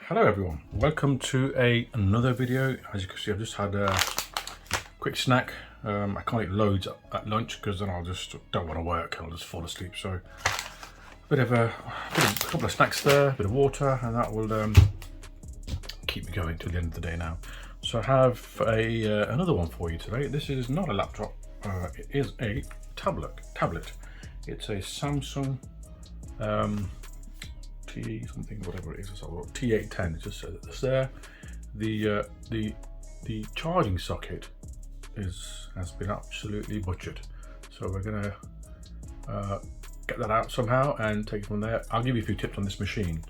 Hello everyone, welcome to another video. As you can see, I've just had a quick snack. I can't eat loads at lunch because then I'll just don't want to work and I'll just fall asleep. So a couple of snacks there, a bit of water, and that will keep me going till the end of the day now. So I have another one for you today. This is not a laptop, it is a tablet. It's a Samsung something, whatever it is, T810. It just says it's there. The charging socket has been absolutely butchered, so we're gonna get that out somehow and take it from there. I'll give you a few tips on this machine.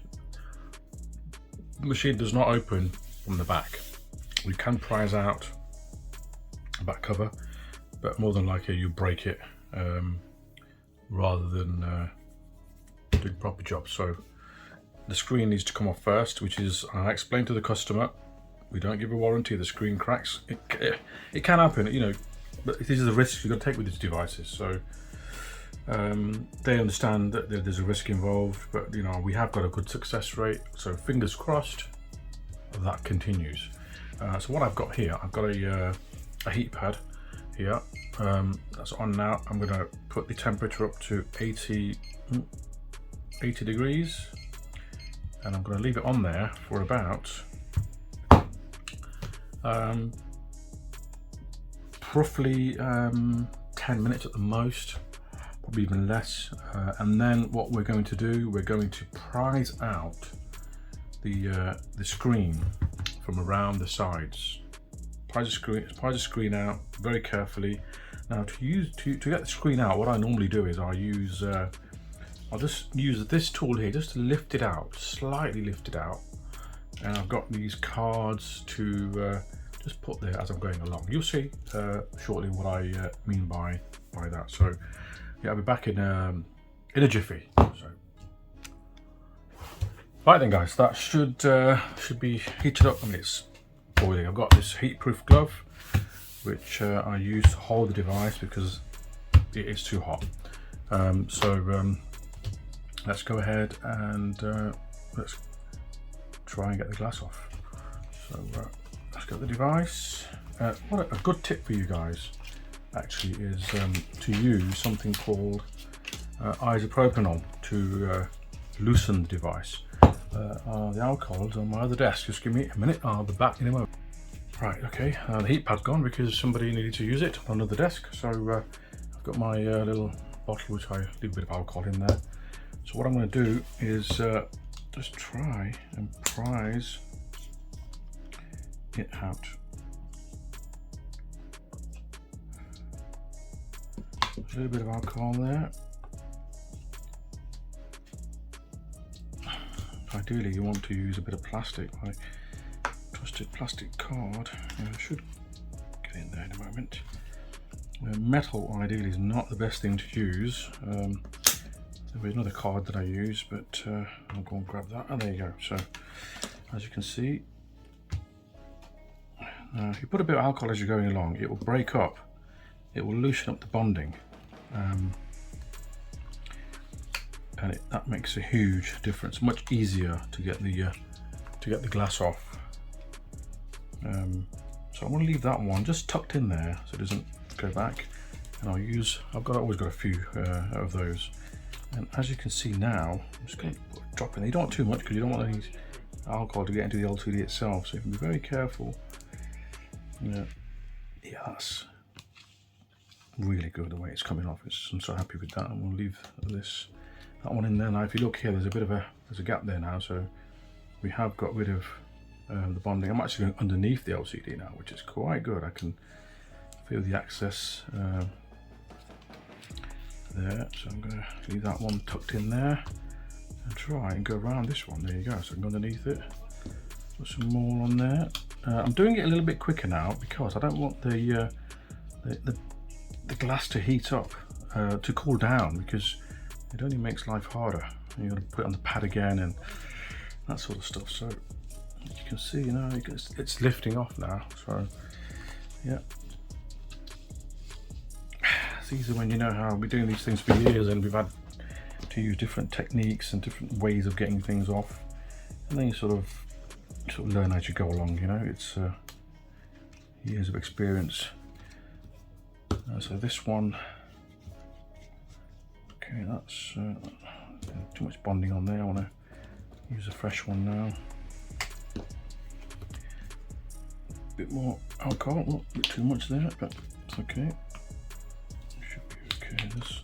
The machine does not open from the back. We can prise out a back cover, but more than likely you break it rather than do a proper job. So the screen needs to come off first, which is, I explained to the customer, we don't give a warranty. The screen cracks. It can happen, you know, but these are the risks you've got to take with these devices. So they understand that there's a risk involved, but you know, we have got a good success rate. So fingers crossed that continues. So what I've got here, I've got a heat pad here. That's on now. I'm going to put the temperature up to 80 degrees. And I'm going to leave it on there for about roughly 10 minutes at the most, probably even less. And then what we're going to do, we're going to prise out the screen from around the sides. Prise the screen out very carefully. Now to get the screen out, what I normally do is I'll just use this tool here just to lift it out, slightly lift it out. And I've got these cards to just put there as I'm going along. You'll see shortly what I mean by that. So yeah, I'll be back in a jiffy. So right then guys, that should be heated up. I mean, it's boiling. I've got this heat-proof glove which I use to hold the device because it is too hot. Let's go ahead and let's try and get the glass off. So let's get the device. What a good tip for you guys actually is to use something called isopropyl to loosen the device. The alcohol's on my other desk. Just give me a minute, I'll be back in a moment. Right, okay, the heat pad's gone because somebody needed to use it on another desk. So I've got my little bottle which I leave a bit of alcohol in there. So what I'm going to do is just try and prise it out. A little bit of alcohol there. Ideally you want to use a bit of plastic, like trusted plastic card. I should get in there in a moment. Metal ideally is not the best thing to use. There is another card that I use, but I'll go and grab that. And there you go. So, as you can see, if you put a bit of alcohol as you're going along, it will break up. It will loosen up the bonding, and that makes a huge difference. Much easier to get the glass off. So I'm going to leave that one just tucked in there so it doesn't go back. And I've always got a few of those. And as you can see now, I'm just going to drop in there. You don't want too much because you don't want any alcohol to get into the LCD itself, so you can be very careful. Yeah, that's really good the way it's coming off. I'm so happy with that. I'm going to leave that one in there. Now if you look here, there's a gap there now, so we have got rid of the bonding. I'm actually going underneath the LCD now, which is quite good. I can feel the access there, so I'm going to leave that one tucked in there and try and go around this one. There you go. So I can go underneath it, put some more on there. I'm doing it a little bit quicker now because I don't want the glass to heat up, to cool down, because it only makes life harder. You got to put it on the pad again and that sort of stuff. So you can see, you know, it's lifting off now. So yeah. It's easy when you know how we've been doing these things for years and we've had to use different techniques and different ways of getting things off, and then you sort of sort of learn as you go along, you know, it's years of experience. So this one, okay, that's too much bonding on there. I want to use a fresh one now. A bit more alcohol, not a bit too much there, but it's okay. Should be okay. This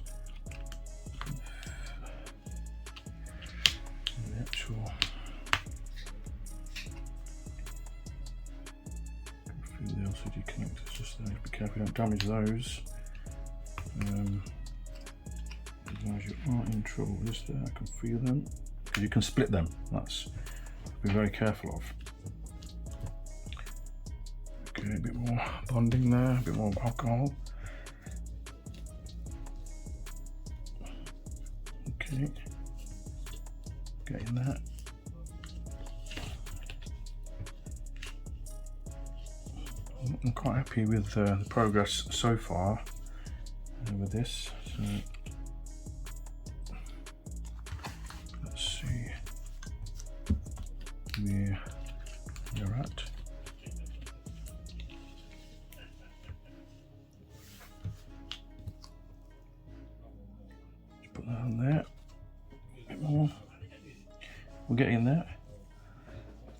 the actual through the LCD connectors just there. Be careful, don't damage those. As you are in trouble, just there, I can feel them because you can split them. That's be very careful of. Okay, a bit more bonding there, a bit more alcohol. Okay, getting that. I'm quite happy with the progress so far with this. So let's see where you're at. Just put that on there. A bit more. We're getting there.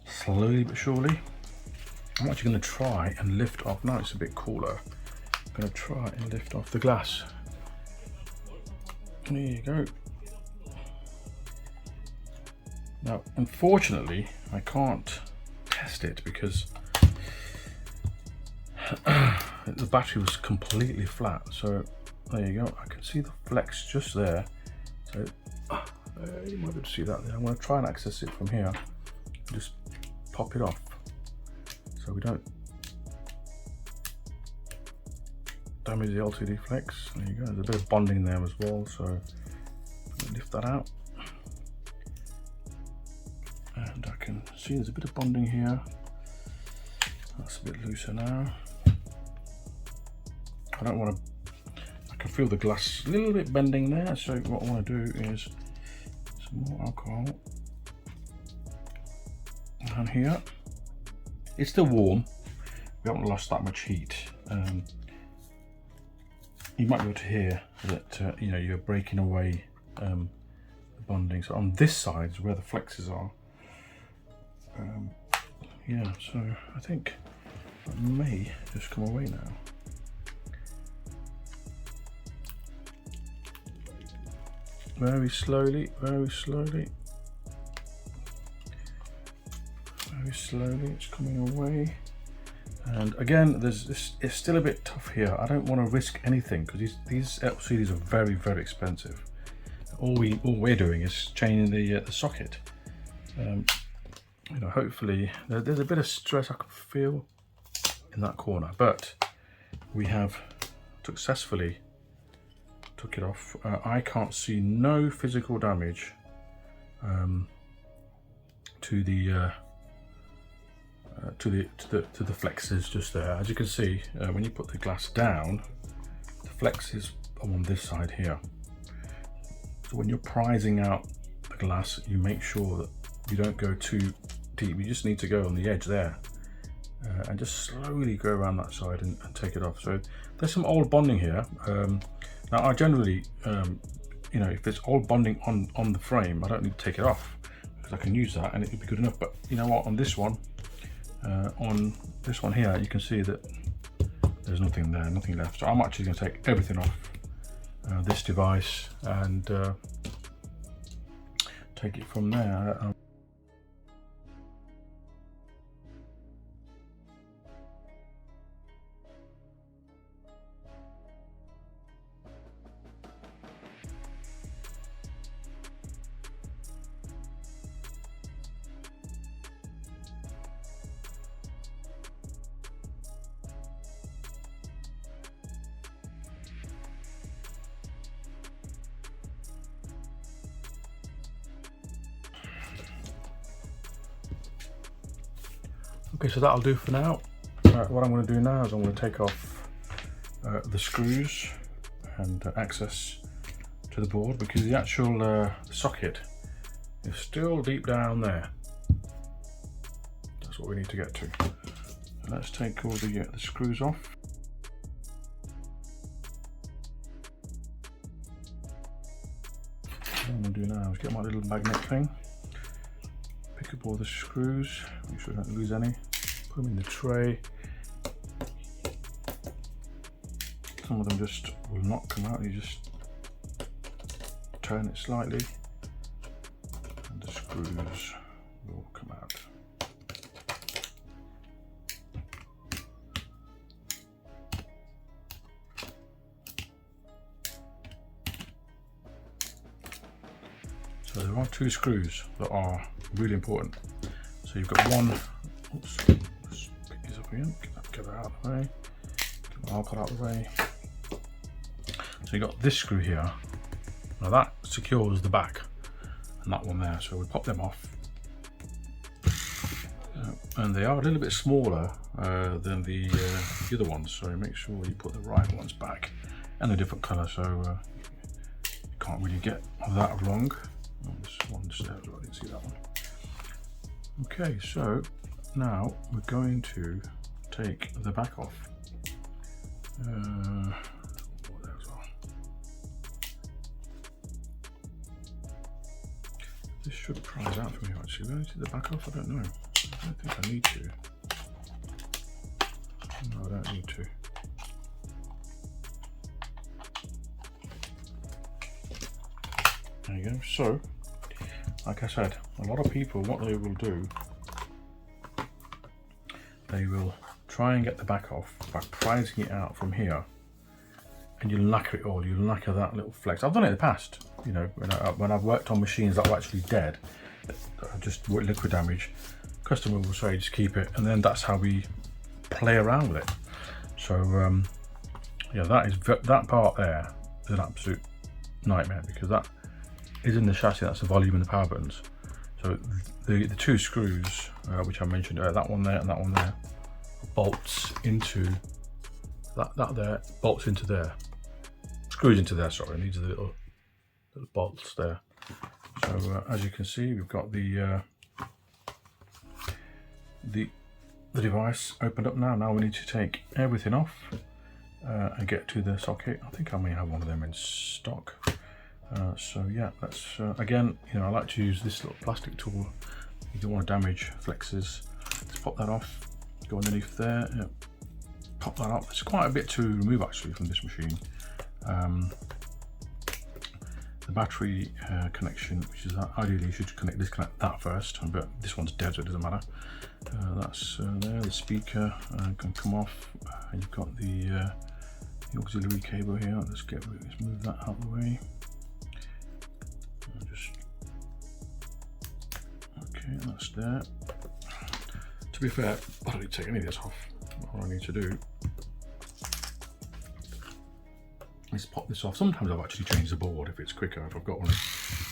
Slowly but surely. I'm actually going to try and lift off. Now it's a bit cooler. I'm going to try and lift off the glass. There you go. Now, unfortunately, I can't test it because the battery was completely flat. So there you go. I can see the flex just there. So you might be able to see that there. I'm going to try and access it from here. Just pop it off, so we don't damage the LCD flex. There you go. There's a bit of bonding there as well, so lift that out. And I can see there's a bit of bonding here. That's a bit looser now. I don't want to, I can feel the glass a little bit bending there, so what I want to do is some more alcohol down here. It's still warm, we haven't lost that much heat. You might be able to hear that you know, you're breaking away the bonding. So on this side is where the flexes are. Yeah, so I think that may just come away now. Very slowly, very slowly. Very slowly, it's coming away. And again, it's still a bit tough here. I don't want to risk anything because these LCDs are very, very expensive. All we're doing is changing the socket. You know, hopefully there's a bit of stress I can feel in that corner, but we have successfully took it off. I can't see no physical damage to the flexes just there. As you can see, when you put the glass down, the flexes are on this side here. So when you're prizing out the glass, you make sure that you don't go too deep. You just need to go on the edge there and just slowly go around that side and take it off. So there's some old bonding here. Now I generally, you know, if there's old bonding on the frame, I don't need to take it off because I can use that and it would be good enough. But you know what, on this one here, you can see that there's nothing there, nothing left. So I'm actually going to take everything off this device and take it from there. Okay, so that'll do for now. What I'm going to do now is I'm going to take off the screws and access to the board because the actual socket is still deep down there. what we need to get to. Let's take all the screws off. What I'm going to do now is get my little magnet thing, pick up all the screws, make sure I don't lose any, put them in the tray. Some of them just will not come out, you just turn it slightly and the screws will come out. So there are two screws that are really important. So you've got one, oops, let's pick these up again, get that out of the way, get the alcohol out of the way. So you've got this screw here, now that secures the back, and that one there, so we pop them off. And they are a little bit smaller than the other ones, so make sure you put the right ones back, and a different colour, so you can't really get that wrong. Oh, this one just there as well, I didn't see that one. Okay, so now we're going to take the back off. There as well. This should prise out for me actually. Will I take the back off? I don't know. I don't think I need to. No, I don't need to. There you go. So, like I said, a lot of people, what they will do, they will try and get the back off by prising it out from here, and you lacquer it all. You lacquer that little flex. I've done it in the past, you know, when I've worked on machines that were actually dead, just liquid damage. Customer will say just keep it, and then that's how we play around with it. So yeah, that part there is an absolute nightmare, because that is in the chassis. That's the volume and the power buttons. So the two screws which I mentioned, that one there and that one there, bolts into that there, bolts into there, screws into there, sorry, and these are the little bolts there. So as you can see, we've got the device opened up now. Now we need to take everything off and get to the socket. I think I may have one of them in stock. So yeah, that's again, you know, I like to use this little plastic tool. You don't want to damage flexes. Let's pop that off, go underneath there, yeah, pop that off. There's quite a bit to remove actually from this machine. The battery connection, which is ideally you should disconnect that first, but this one's dead, so it doesn't matter. That's there. The speaker can come off. You've got the auxiliary cable here. Let's move that out of the way. Okay, that's there. To be fair, I don't need to take any of this off. All I need to do is pop this off. Sometimes I've actually changed the board if it's quicker. If I've got one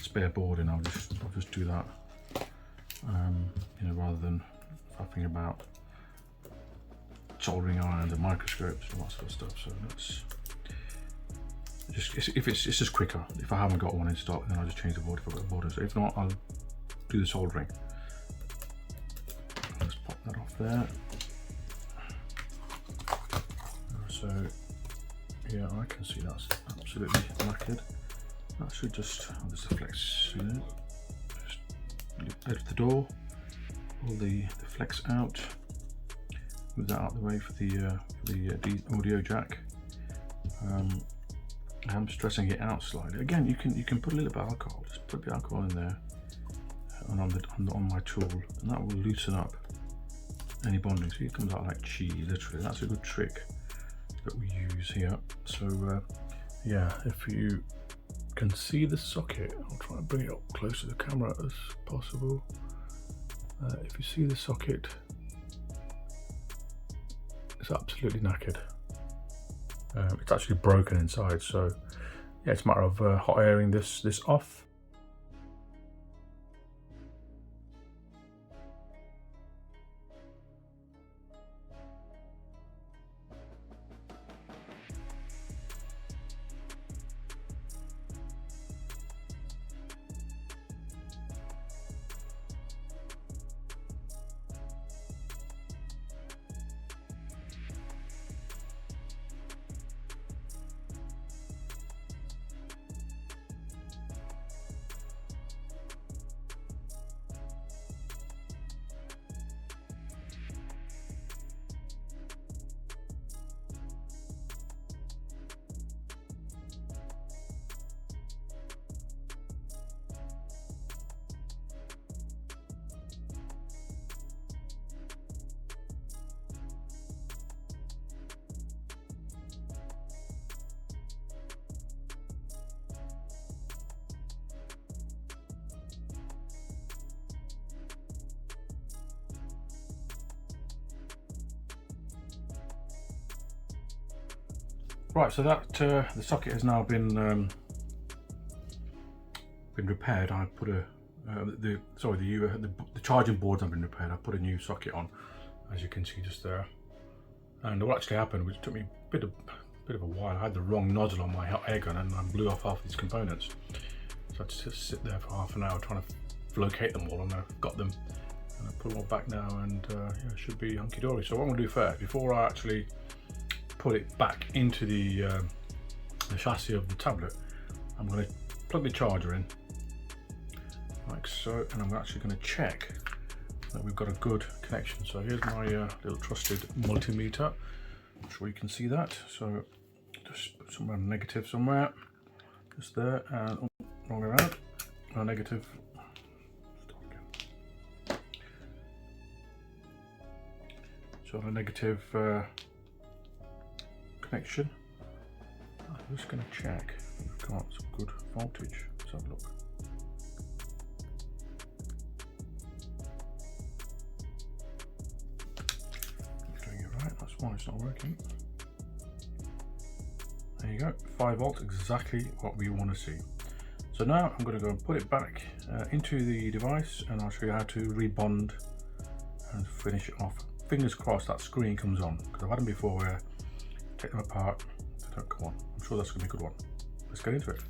spare board in, I'll just do that. You know, rather than faffing about soldering irons and microscopes and all that sort of stuff. So that's just, it's just quicker. If I haven't got one in stock, then I'll just change the board if I've got a board. So if not, I'll do the soldering. Let's pop that off there. So yeah, I can see that's absolutely lacquered. That should just, there's the flex, you know, just lift the door, pull the flex out, move that out of the way for the audio jack. I'm stressing it out slightly. Again, you can put a little bit of alcohol, just put a bit of alcohol in there and on my tool, and that will loosen up any bonding. See, it comes out like cheese, literally. That's a good trick that we use here. So yeah, if you can see the socket, I'll try and bring it up close to the camera as possible. If you see the socket, it's absolutely knackered. It's actually broken inside, so yeah, it's a matter of hot airing this off. Right, so that the socket has now been repaired. I put a the charging boards have been repaired. I put a new socket on, as you can see just there. And what actually happened, which took me a bit of a while, I had the wrong nozzle on my air gun and I blew off half these components. So I had to just sit there for half an hour trying to locate them all, and I've got them. And I put them all back now, and yeah, it should be hunky dory. So what I'm going to do first, before I actually put it back into the chassis of the tablet, I'm going to plug the charger in, like so, and I'm actually going to check that we've got a good connection. So here's my little trusted multimeter. I'm sure you can see that. So just put somewhere negative somewhere, just there, and oh, wrong way around. No, negative. So the negative connection. I'm just going to check if we've got some good voltage. Let's have a look. It's doing it right. That's why it's not working. There you go, 5 volts, exactly what we want to see. So now I'm going to go and put it back into the device, and I'll show you how to rebond and finish it off. Fingers crossed that screen comes on, because I've had them before where I take them apart, they don't come on. I'm sure that's going to be a good one. Let's get into it.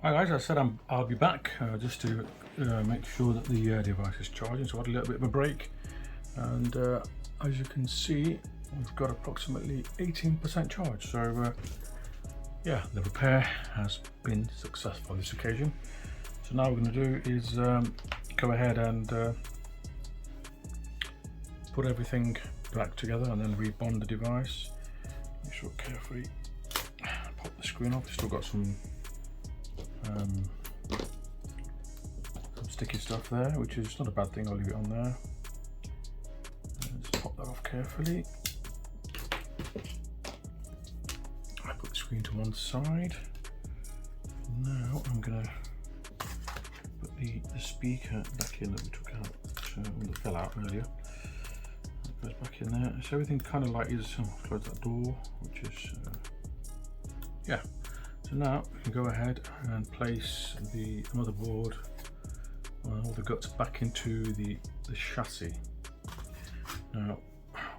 Hi guys, I said I'll be back just to make sure that the device is charging. So I had a little bit of a break, and as you can see, we've got approximately 18% charge. So yeah, the repair has been successful on this occasion. So now what we're going to do is go ahead and put everything back together and then rebond the device. Make sure carefully pop the screen off. Still got some sticky stuff there, which is not a bad thing. I'll leave it on there. Just pop that off carefully. I put the screen to one side. Now I'm going to put the speaker back in that we took out, that fell out earlier. It goes back in there. So everything kind of like is, close that door, which is, yeah. So now we can go ahead and place the motherboard, all the guts back into the chassis. Now,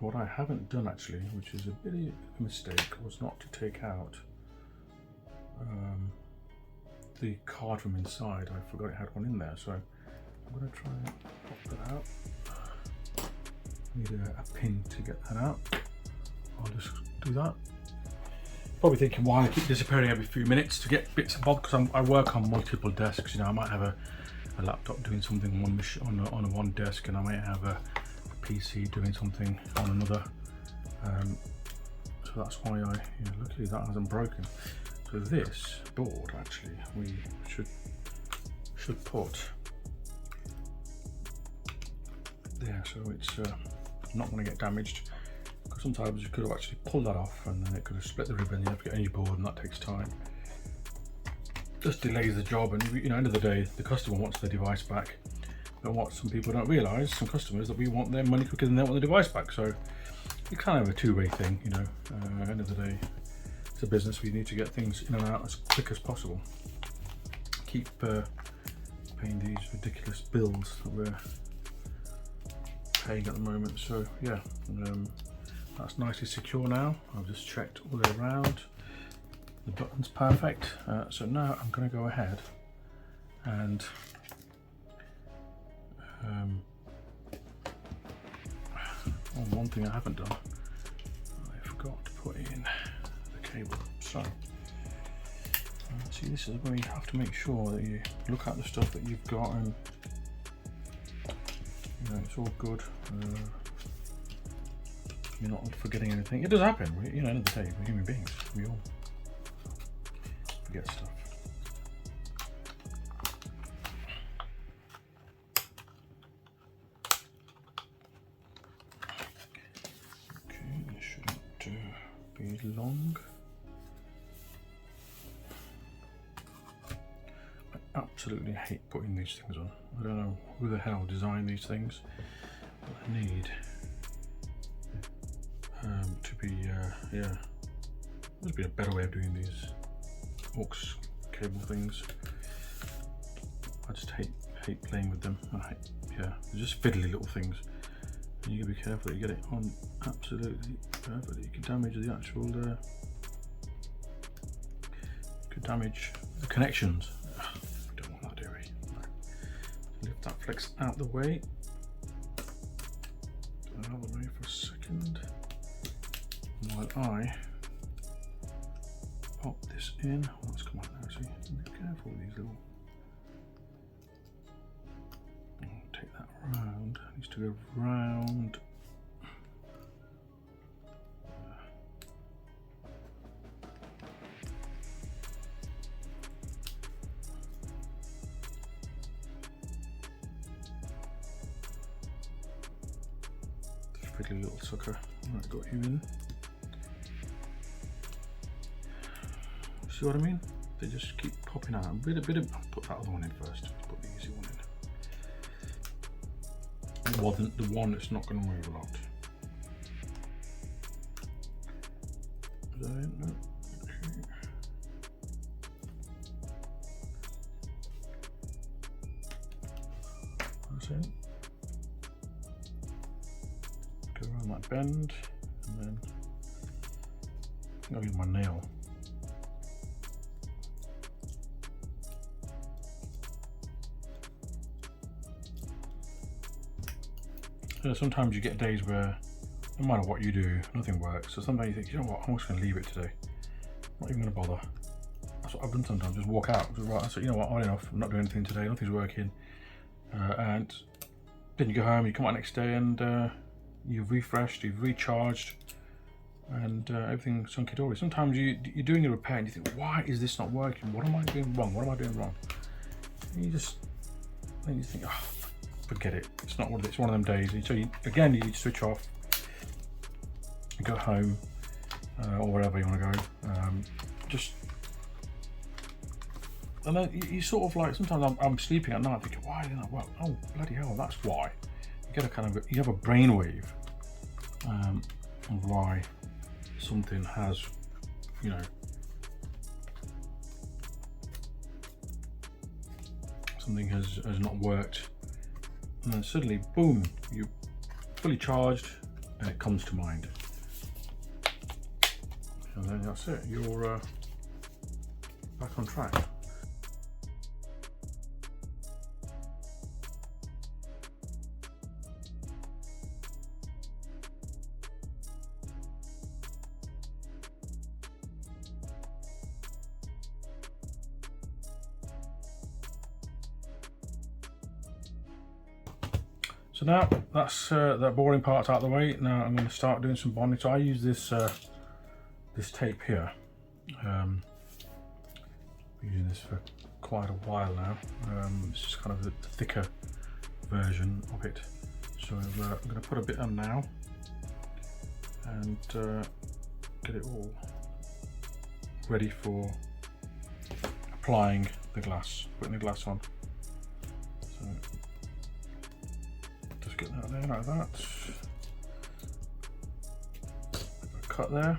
what I haven't done actually, which is a bit of a mistake, was not to take out the card from inside. I forgot it had one in there, so I'm going to try and pop that out. Need a pin to get that out. I'll just do that. Probably thinking why I keep disappearing every few minutes to get bits and bobs, because I work on multiple desks. You know, I might have a laptop doing something on one desk, and I might have a PC doing something on another. So that's why luckily that hasn't broken. So this board actually we should put there, so it's not going to get damaged. Because sometimes you could have actually pulled that off, and then it could have split the ribbon. You have to get a new board, and that takes time. Just delays the job, and end of the day, the customer wants their device back. But what some people don't realise, some customers, that we want their money quicker than they want the device back. So it's kind of a two-way thing, end of the day, it's a business. We need to get things in and out as quick as possible. Keep paying these ridiculous bills that we're paying at the moment. So yeah. That's nicely secure now. I've just checked all the way around. The button's perfect. So now I'm going to go ahead and one thing I haven't done, I forgot to put in the cable. So see, this is where you have to make sure that you look at the stuff that you've got, and it's all good. You're not forgetting anything. It does happen, end of the day, we're human beings. We all forget stuff. Okay, this shouldn't long. I absolutely hate putting these things on. I don't know who the hell designed these things, but I need to be, yeah, there's been a better way of doing these aux cable things. I just hate playing with them. Yeah, they're just fiddly little things. And you gotta be careful that you get it on absolutely perfectly. You can damage the actual, you could damage the connections. Ugh, don't want that, do we? No. Lift that flex out the way. Out of the way for a second. While I pop this in. Oh, let's come on now, see. Be careful with these little. Take that round. It needs to go round. Fiddly little sucker. Right, got you in. See what I mean? They just keep popping out. I'll put that other one in first. Put the easy one in. It wasn't the one that's not going to move a lot. Is that it? No. Okay. That's it. Go around that bend, and then I'll use my nail. Sometimes you get days where no matter what you do, nothing works. So sometimes you think, you know what, I'm just going to leave it today. I'm not even going to bother. That's what I've done sometimes. Just walk out. Just, right, so you know what, I've enough. I'm not doing anything today. Nothing's working. And then you go home. You come out next day and you've refreshed, you've recharged, and everything's hunky dory. Sometimes you're doing a repair and you think, why is this not working? What am I doing wrong? What am I doing wrong? And then you think, oh, forget it. It's not it's one of them days. So again, you need to switch off, go home, or wherever you want to go. And then you sort of like, sometimes I'm sleeping at night thinking, why didn't that work? Oh, bloody hell, that's why. You get you have a brainwave of why something has, you know, something has not worked. And then suddenly, boom, you're fully charged and it comes to mind. And then that's it, you're back on track. So now that's that boring part's out of the way. Now I'm going to start doing some bonding. So I use this this tape here. Been using this for quite a while now. This is kind of the thicker version of it. So I'm going to put a bit on now and get it all ready for applying the glass, putting the glass on. So just get that there like that. A cut there.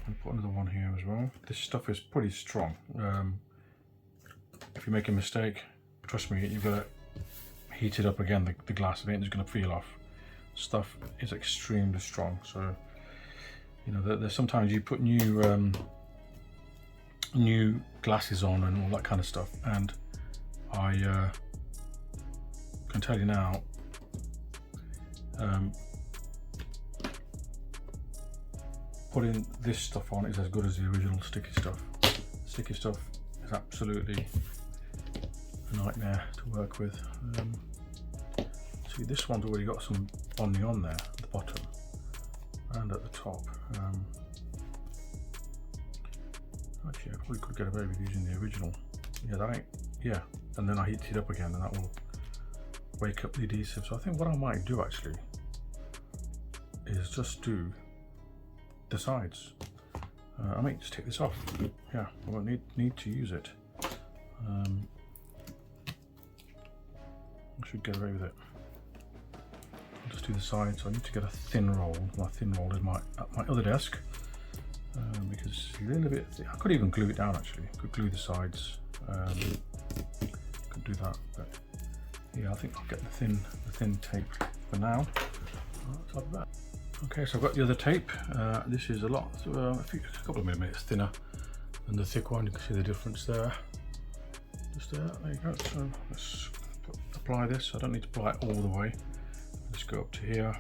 And put another one here as well. This stuff is pretty strong. If you make a mistake, trust me, you've got to heat it up again. The glass, it ain't just going to peel off. Stuff is extremely strong. So you know, there's sometimes you put new glasses on and all that kind of stuff, and I can tell you now, putting this stuff on is as good as the original sticky stuff. Sticky stuff is absolutely a nightmare to work with. See, this one's already got some bonding on there at the bottom and at the top. Actually, I probably could get away with using the original. Yeah, and then I heat it up again, and that will wake up the adhesive. So I think what I might do actually is just do the sides. I might just take this off. Yeah, I won't need to use it. I should get away with it. I'll just do the sides. I need to get a thin roll. My thin roll is at my other desk because it's a little bit thick. I could even glue it down actually. I could glue the sides. Could do that, but yeah, I think I'll get the thin tape for now. Let's have that. Okay, so I've got the other tape. This is a couple of millimeters thinner than the thick one. You can see the difference there. Just there you go. So let's apply this. I don't need to apply it all the way. Just go up to here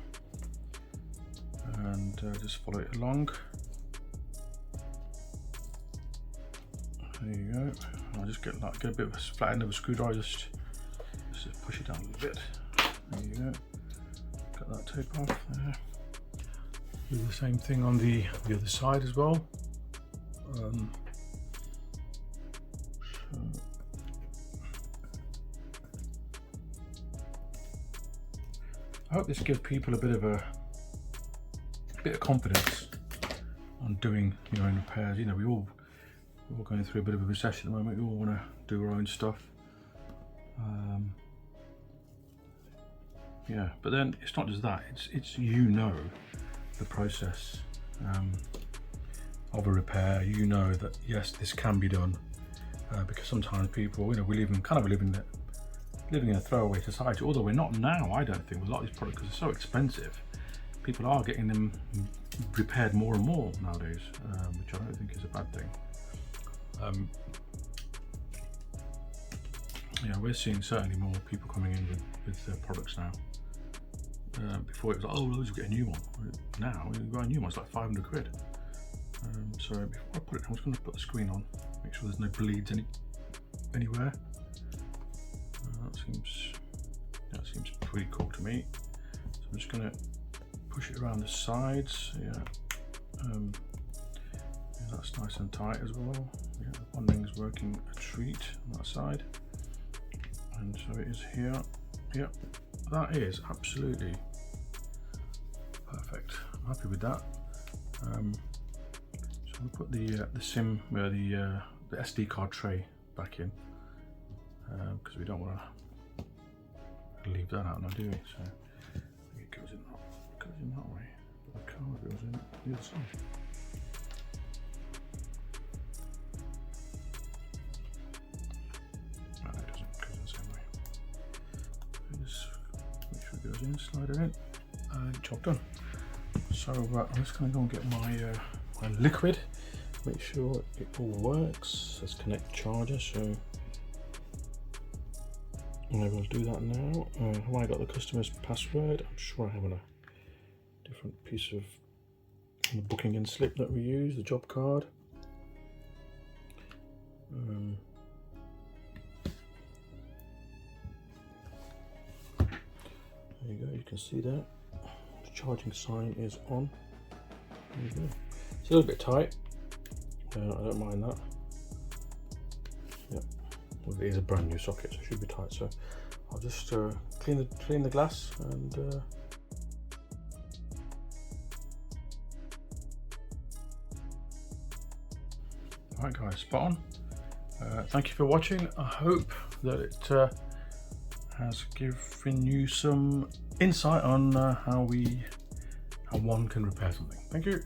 and just follow it along. There you go. I'll just get a bit of a flat end of a screwdriver. Just push it down a little bit. There you go. Got that tape off there. Do the same thing on the other side as well. I hope this gives people a bit of confidence on doing your own repairs. You know, we're all going through a bit of a recession at the moment. We all want to do our own stuff. Yeah, but then it's not just that. It's the process of a repair. You know that yes, this can be done because sometimes people, you know, we live in living in a throwaway society. Although we're not now, I don't think, with a lot of these products because they're so expensive. People are getting them repaired more and more nowadays, which I don't think is a bad thing. Yeah, we're seeing certainly more people coming in with their products now. Before it was like, oh, we'll just get a new one. Now you buy a new one, it's like 500 quid. So before I put it, I'm just going to put the screen on, make sure there's no bleeds anywhere. That seems pretty cool to me. So I'm just going to push it around the sides. Yeah, that's nice and tight as well. Yeah, the bonding is working a treat on that side, and so it is here. Yeah, that is absolutely perfect. I'm happy with that. So we'll put the SD card tray back in because we don't want to leave that out now, do we? So it goes in that way. The card goes in the other side. No, it doesn't. It goes the same way. Just make sure it goes in, slide it in, and job done. So I'm just going to go and get my liquid. Make sure it all works. Let's connect the charger. So I'm able to do that now. Have I got the customer's password? I'm sure I have on a different piece of the booking in slip that we use, the job card. There you go, you can see that. The charging sign is on. There you go. It's a little bit tight. I don't mind that. Yep. Well, it is a brand new socket, so it should be tight. So I'll just clean the glass and alright guys, spot on. Thank you for watching. I hope that it has given you some insight on how one can repair something. Thank you.